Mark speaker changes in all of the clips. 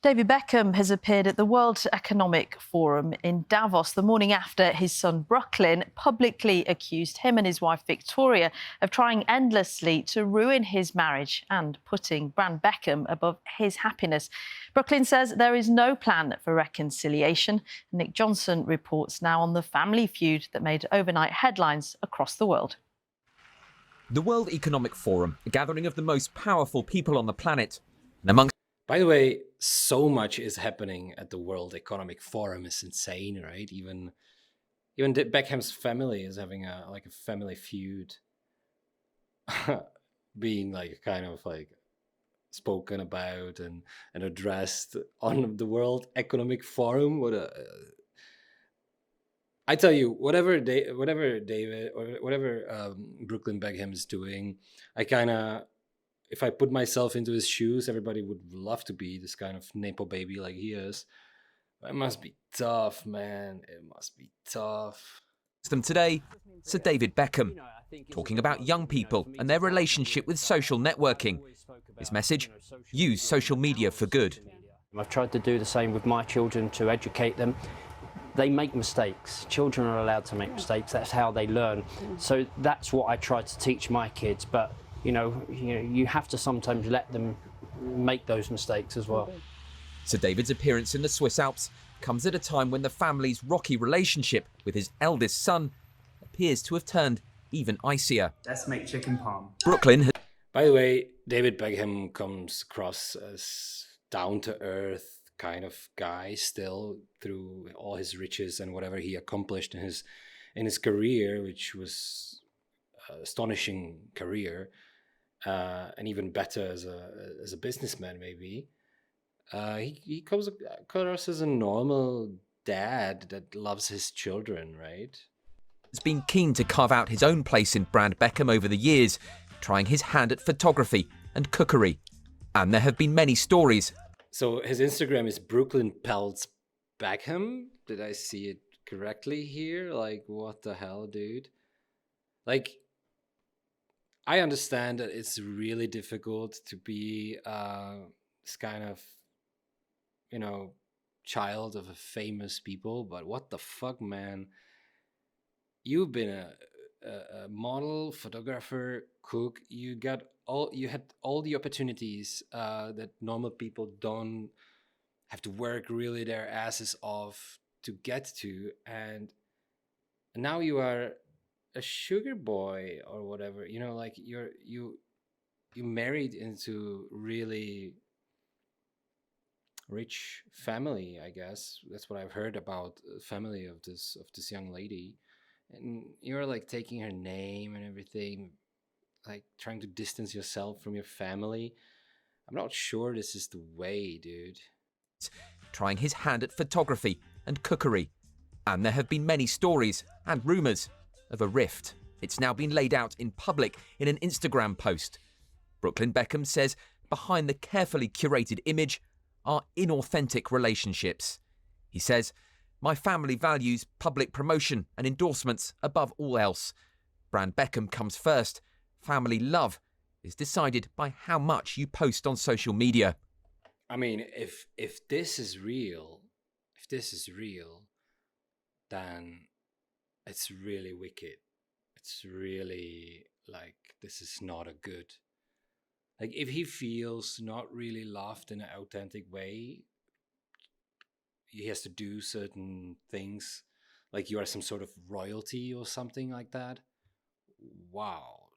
Speaker 1: David Beckham has appeared at the World Economic Forum in Davos the morning after his son Brooklyn publicly accused him and his wife Victoria of trying endlessly to ruin his marriage and putting brand Beckham above his happiness. Brooklyn says there is no plan for reconciliation. Nick Johnson reports now on the family feud that made overnight headlines across the world.
Speaker 2: The World Economic Forum, a gathering of the most powerful people on the planet, and among.
Speaker 3: By the way, so much is happening at the World Economic Forum. It's insane, right? Even Beckham's family is having a family feud, being kind of spoken about and addressed on the World Economic Forum. I tell you, whatever David or whatever Brooklyn Beckham is doing, if I put myself into his shoes, everybody would love to be this kind of Nepo baby like he is. It must be tough, man. It must be tough.
Speaker 2: Them today, Sir David Beckham, talking about young people and their relationship with social networking. His message: use social media for good.
Speaker 4: I've tried to do the same with my children to educate them. They make mistakes. Children are allowed to make mistakes. That's how they learn. So that's what I try to teach my kids. But you have to sometimes let them make those mistakes as well.
Speaker 2: Sir David's appearance in the Swiss Alps comes at a time when the family's rocky relationship with his eldest son appears to have turned even icier.
Speaker 5: Let's make chicken parm.
Speaker 2: Brooklyn has.
Speaker 3: By the way, David Beckham comes across as down-to-earth kind of guy still, through all his riches and whatever he accomplished in his career, which was an astonishing career. And even better as a businessman, maybe. He comes across as a normal dad that loves his children, right?
Speaker 2: Has been keen to carve out his own place in brand Beckham over the years, trying his hand at photography and cookery. And there have been many stories.
Speaker 3: So his Instagram is Nicola Peltz Beckham. Did I see it correctly here? What the hell, dude? I understand that it's really difficult to be this kind of, child of a famous people, but what the fuck, man? You've been a model, photographer, cook. You had all the opportunities that normal people don't have to work really their asses off to get to, and now you are a sugar boy or whatever, you married into really rich family, I guess. That's what I've heard about the family of this young lady, and you're taking her name and everything, trying to distance yourself from your family. I'm not sure this is the way, dude.
Speaker 2: Trying his hand at photography and cookery, and there have been many stories and rumours of a rift. It's now been laid out in public in an Instagram post. Brooklyn Beckham says behind the carefully curated image are inauthentic relationships. He says, "My family values public promotion and endorsements above all else. Brand Beckham comes first. Family love is decided by how much you post on social media."
Speaker 3: I mean, if this is real, then it's really wicked. It's really this is not a good. If he feels not really loved in an authentic way, he has to do certain things, you are some sort of royalty or something like that. Wow,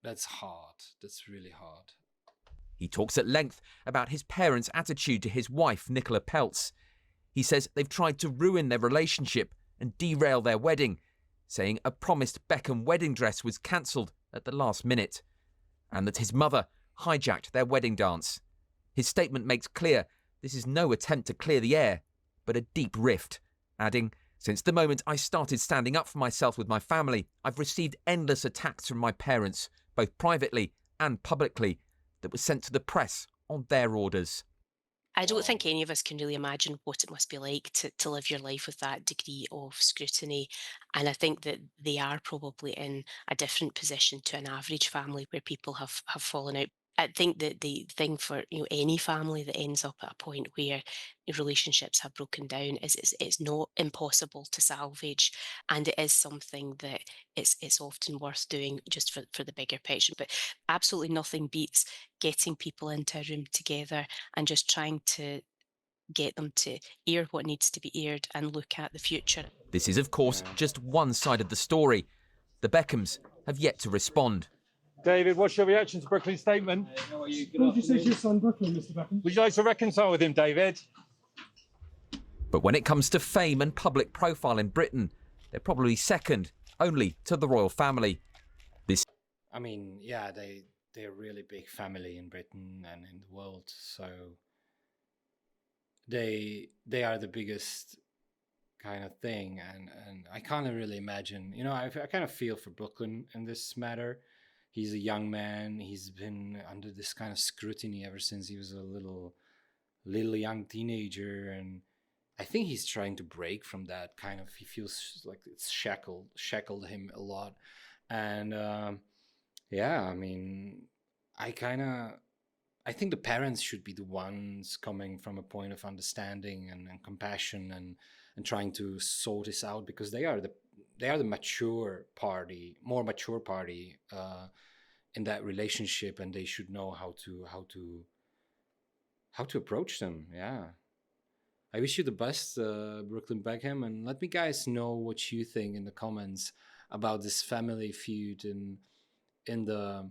Speaker 3: that's hard. That's really hard.
Speaker 2: He talks at length about his parents' attitude to his wife, Nicola Peltz. He says they've tried to ruin their relationship and derail their wedding, saying a promised Beckham wedding dress was cancelled at the last minute, and that his mother hijacked their wedding dance. His statement makes clear this is no attempt to clear the air, but a deep rift, adding, "Since the moment I started standing up for myself with my family, I've received endless attacks from my parents, both privately and publicly, that were sent to the press on their orders."
Speaker 6: I don't think any of us can really imagine what it must be like to live your life with that degree of scrutiny. And I think that they are probably in a different position to an average family where people have fallen out. I think that the thing for any family that ends up at a point where relationships have broken down is it's not impossible to salvage, and it is something that it's often worth doing just for the bigger picture. But absolutely nothing beats getting people into a room together and just trying to get them to air what needs to be aired and look at the future.
Speaker 2: This is, of course, just one side of the story. The Beckhams have yet to respond.
Speaker 5: David, what's your reaction to Brooklyn's statement?
Speaker 7: What did you say to your son, Brooklyn, Mr. Beckham?
Speaker 5: Would you like to reconcile with him, David?
Speaker 2: But when it comes to fame and public profile in Britain, they're probably second only to the royal family.
Speaker 3: I mean, yeah, they're a really big family in Britain and in the world, so they are the biggest kind of thing, and I can't really imagine. I kind of feel for Brooklyn in this matter. He's a young man. He's been under this kind of scrutiny ever since he was a little young teenager, and I think he's trying to break from that kind of. He feels like it's shackled him a lot, and yeah, I mean, I think the parents should be the ones coming from a point of understanding and compassion and trying to sort this out, because they are the more mature party in that relationship, and they should know how to approach them. Yeah. I wish you the best, Brooklyn Beckham, and let me guys know what you think in the comments about this family feud in the,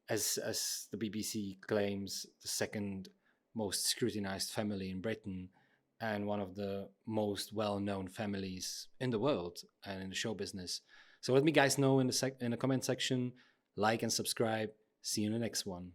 Speaker 3: as the BBC claims, the second most scrutinized family in Britain and one of the most well-known families in the world and in the show business. So let me guys know in the comment section. Like and subscribe. See you in the next one.